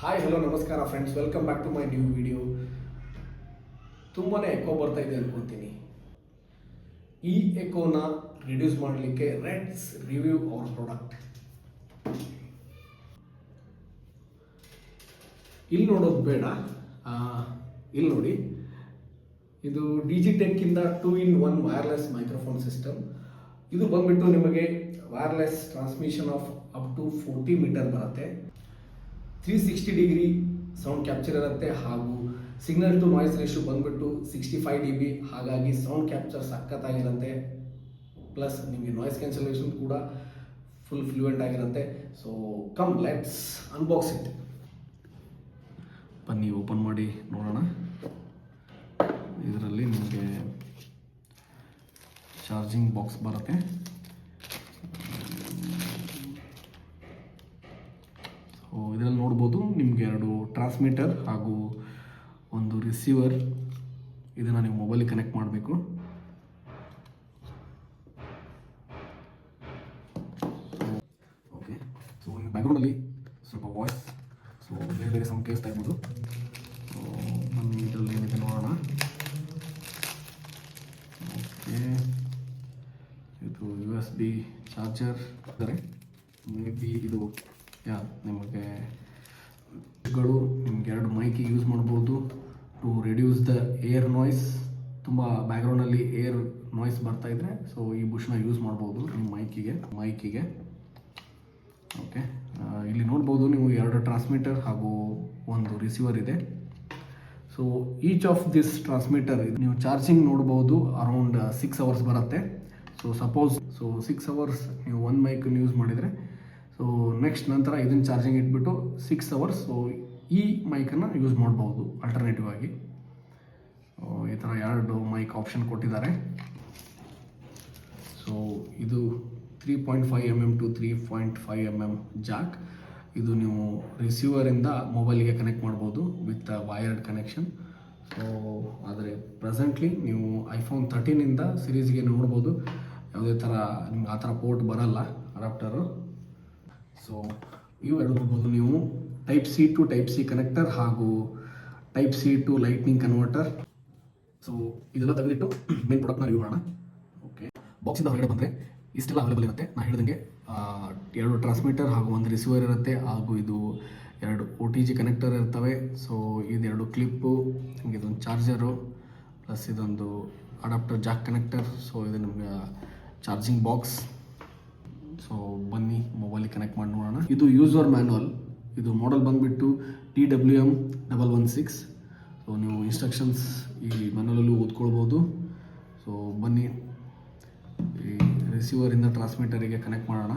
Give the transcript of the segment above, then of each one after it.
Hi hello ನಮಸ್ಕಾರ friends, welcome back to my new video. ತುಂಬಾ echo ಬರ್ತಾ ಇದೆ ಅನ್ಕೊತೀನಿ. ಈ ಎಕೋನ ರಿಡ್ಯೂಸ್ ಮಾಡಲಿಕ್ಕೆ ಲೆಟ್ಸ್ ರಿವ್ಯೂ ಅವರ್ ಪ್ರಾಡಕ್ಟ್. ಇಲ್ಲಿ ನೋಡೋದು ಬೇಡ, ಇಲ್ಲಿ ನೋಡಿ. ಇದು ಡಿಜಿಟೆಕ್ ಇಂದ 2-in-1 ವೈರ್ಲೆಸ್ ಮೈಕ್ರೋಫೋನ್ ಸಿಸ್ಟಮ್. ಇದು ಬಂದ್ಬಿಟ್ಟು ನಿಮಗೆ wireless transmission of up to 40 metre ಬರುತ್ತೆ. 360 ಡಿಗ್ರಿ ಸೌಂಡ್ ಕ್ಯಾಪ್ಚರ್ ಇರುತ್ತೆ ಹಾಗೂ ಸಿಗ್ನಲ್ ಟು ನಾಯ್ಸ್ ರೇಷಿಯೋ ಬಂದ್ಬಿಟ್ಟು 65 dB. ಹಾಗಾಗಿ ಸೌಂಡ್ ಕ್ಯಾಪ್ಚರ್ ಸಖತ್ತಾಗಿರುತ್ತೆ. ಪ್ಲಸ್ ನಿಮಗೆ ನಾಯ್ಸ್ ಕ್ಯಾನ್ಸಲೇಷನ್ ಕೂಡ ಫುಲ್ ಫ್ಲೂಯೆಂಟ್ ಆಗಿರುತ್ತೆ. So come let's unbox it. ಬನ್ನಿ ಓಪನ್ ಮಾಡಿ ನೋಡೋಣ. ಇದರಲ್ಲಿ ನಿಮಗೆ ಚಾರ್ಜಿಂಗ್ ಬಾಕ್ಸ್ ಬರುತ್ತೆ. ಸೊ ಇದರಲ್ಲಿ ನೋಡ್ಬೋದು ನಿಮಗೆ 2 ಟ್ರಾನ್ಸ್ಮಿಟರ್ ಹಾಗೂ ಒಂದು ರಿಸೀವರ್. ಇದನ್ನು ನೀವು ಮೊಬೈಲಿಗೆ ಕನೆಕ್ಟ್ ಮಾಡಬೇಕು. ಓಕೆ, ಸೊ ಬ್ಯಾಕ್ಗ್ರೌಂಡಲ್ಲಿ ಸ್ವಲ್ಪ ವಾಯ್ಸ್, ಸೊ ಬೇರೆ ಬೇರೆ ಸೌಂಡ್ ಕೇಳಿಸ್ತಾ ಇರ್ಬೋದು. ಸೊ ನಮ್ಮ ಇದರಲ್ಲಿ ಏನಿದೆ ನೋಡೋಣ. ಓಕೆ, ಇದು USB ಚಾರ್ಜರ್ ಇದ್ದಾರೆ. ಮೇ ಬಿ ಇದು ನಿಮಗೆ ನಿಮ್ಗೆ 2 ಮೈಕಿಗೆ ಯೂಸ್ ಮಾಡ್ಬೋದು to reduce the air noise. ತುಂಬ ಬ್ಯಾಕ್ಗ್ರೌಂಡಲ್ಲಿ ಏರ್ ನಾಯ್ಸ್ ಬರ್ತಾ ಇದ್ರೆ ಸೊ ಈ ಬುಷ್ನ ಯೂಸ್ ಮಾಡ್ಬೋದು ನಿಮ್ಮ ಮೈಕಿಗೆ. ಓಕೆ, ಇಲ್ಲಿ ನೋಡ್ಬೋದು ನೀವು 2 ಟ್ರಾನ್ಸ್ಮಿಟರ್ ಹಾಗೂ ಒಂದು ರಿಸೀವರ್ ಇದೆ. So each of this transmitter ನೀವು ಚಾರ್ಜಿಂಗ್ ನೋಡ್ಬೋದು ಅರೌಂಡ್ 6 ಅವರ್ಸ್ ಬರುತ್ತೆ. ಸೊ 6 ಅವರ್ಸ್ ನೀವು ಒಂದು ಮೈಕನ್ನು ಯೂಸ್ ಮಾಡಿದರೆ, ಸೊ ನೆಕ್ಸ್ಟ್ ನಂತರ ಇದನ್ನು ಚಾರ್ಜಿಂಗ್ ಇಟ್ಬಿಟ್ಟು 6 ಅವರ್ಸ್ ಸೊ ಈ ಮೈಕನ್ನು ಯೂಸ್ ಮಾಡ್ಬೋದು ಆಲ್ಟರ್ನೇಟಿವ್ ಆಗಿ. ಈ ಥರ 2 ಮೈಕ್ ಆಪ್ಷನ್ ಕೊಟ್ಟಿದ್ದಾರೆ. ಸೊ ಇದು 3.5 mm ಟು 3.5 mm ಜಾಕ್. ಇದು ನೀವು ರಿಸೀವರಿಂದ ಮೊಬೈಲಿಗೆ ಕನೆಕ್ಟ್ ಮಾಡ್ಬೋದು ವಿತ್ ವೈರ್ಡ್ ಕನೆಕ್ಷನ್. ಸೊ ಆದರೆ ಪ್ರೆಸೆಂಟ್ಲಿ ನೀವು iPhone 13ಇಂದ ಸಿರೀಸ್ಗೆ ನೋಡ್ಬೋದು ಯಾವುದೇ ಥರ ನಿಮ್ಗೆ ಆ ಥರ ಪೋರ್ಟ್ ಬರಲ್ಲ ಅಡಾಪ್ಟರು. ಸೊ ಇವೆರಡು ನೋಡ್ಬೋದು ನೀವು Type-C ಟು Type-C ಕನೆಕ್ಟರ್ ಹಾಗೂ Type-C to lightning converter. So ಇದೆಲ್ಲ ತೆಗೆದಿಟ್ಟು ಮೇನ್ ಪ್ರಾಡಕ್ಟ್ನ ರಿವ್ಯೂ ಮಾಡೋಣ. ಓಕೆ, ಬಾಕ್ಸಿಂದ ಹೊರಗಡೆ ಬಂದರೆ ಇಷ್ಟೆಲ್ಲ ಅವೈಲೇಬಲ್ ಇರುತ್ತೆ. ನಾನು ಹೇಳಿದಂಗೆ 2 ಟ್ರಾನ್ಸ್ಮಿಟರ್ ಹಾಗೂ ಒಂದು ರಿಸೀವರ್ ಇರುತ್ತೆ ಹಾಗೂ ಇದು 2 OTG ಕನೆಕ್ಟರ್ ಇರ್ತವೆ. ಸೊ ಇದು 2 ಕ್ಲಿಪ್ಪು, ನಿಮಗೆ ಇದೊಂದು ಚಾರ್ಜರು ಪ್ಲಸ್ ಇದೊಂದು ಅಡಾಪ್ಟರ್ ಜಾಕ್ ಕನೆಕ್ಟರ್. ಸೊ ಇದು ನಿಮಗೆ ಚಾರ್ಜಿಂಗ್ ಬಾಕ್ಸ್. ಸೊ ಬನ್ನಿ ಮೊಬೈಲಿಗೆ ಕನೆಕ್ಟ್ ಮಾಡಿ ನೋಡೋಣ. ಇದು ಯೂಸರ್ ಮ್ಯಾನ್ಯುವಲ್. ಇದು ಮಾಡೆಲ್ ಬಂದುಬಿಟ್ಟು TWM116. ಸೊ ನೀವು ಇನ್ಸ್ಟ್ರಕ್ಷನ್ಸ್ ಈ ಮ್ಯಾನ್ಯುವಲಲ್ಲೂ ಓದ್ಕೊಳ್ಬೋದು. ಸೊ ಬನ್ನಿ ಈ ರಿಸೀವರಿಂದ ಟ್ರಾನ್ಸ್ಮಿಟರಿಗೆ ಕನೆಕ್ಟ್ ಮಾಡೋಣ.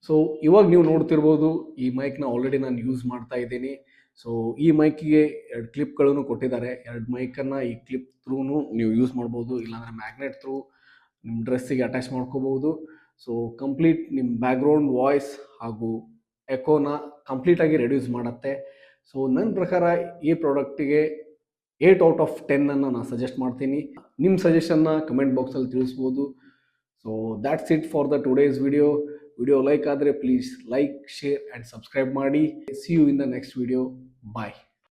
ಸೊ ಇವಾಗ ನೀವು ನೋಡ್ತಿರ್ಬೋದು ಈ ಮೈಕ್ನ ಆಲ್ರೆಡಿ ನಾನು ಯೂಸ್ ಮಾಡ್ತಾ ಇದ್ದೀನಿ. ಸೊ ಈ ಮೈಕಿಗೆ 2 ಕ್ಲಿಪ್ಗಳನ್ನು ಕೊಟ್ಟಿದ್ದಾರೆ. 2 ಮೈಕನ್ನು ಈ ಕ್ಲಿಪ್ ಥ್ರೂನು ನೀವು ಯೂಸ್ ಮಾಡ್ಬೋದು, ಇಲ್ಲಾಂದರೆ ಮ್ಯಾಗ್ನೆಟ್ ಥ್ರೂ ನಿಮ್ಮ ಡ್ರೆಸ್ಸಿಗೆ ಅಟ್ಯಾಚ್ ಮಾಡ್ಕೋಬೋದು. ಸೊ ಕಂಪ್ಲೀಟ್ ನಿಮ್ಮ ಬ್ಯಾಕ್ಗ್ರೌಂಡ್ ವಾಯ್ಸ್ ಹಾಗೂ ಎಕೋನ ಕಂಪ್ಲೀಟಾಗಿ ರೆಡ್ಯೂಸ್ ಮಾಡುತ್ತೆ. ಸೊ ನನ್ನ ಪ್ರಕಾರ ಈ ಪ್ರಾಡಕ್ಟಿಗೆ 8 ಔಟ್ ಆಫ್ 10 ನಾನು ಸಜೆಸ್ಟ್ ಮಾಡ್ತೀನಿ. ನಿಮ್ಮ ಸಜೆಷನ್ನ ಕಮೆಂಟ್ ಬಾಕ್ಸಲ್ಲಿ ತಿಳಿಸ್ಬೋದು. So that's it for the today's video. Video like ಆದರೆ please like, share and subscribe ಮಾಡಿ. See you in the next video. Bye.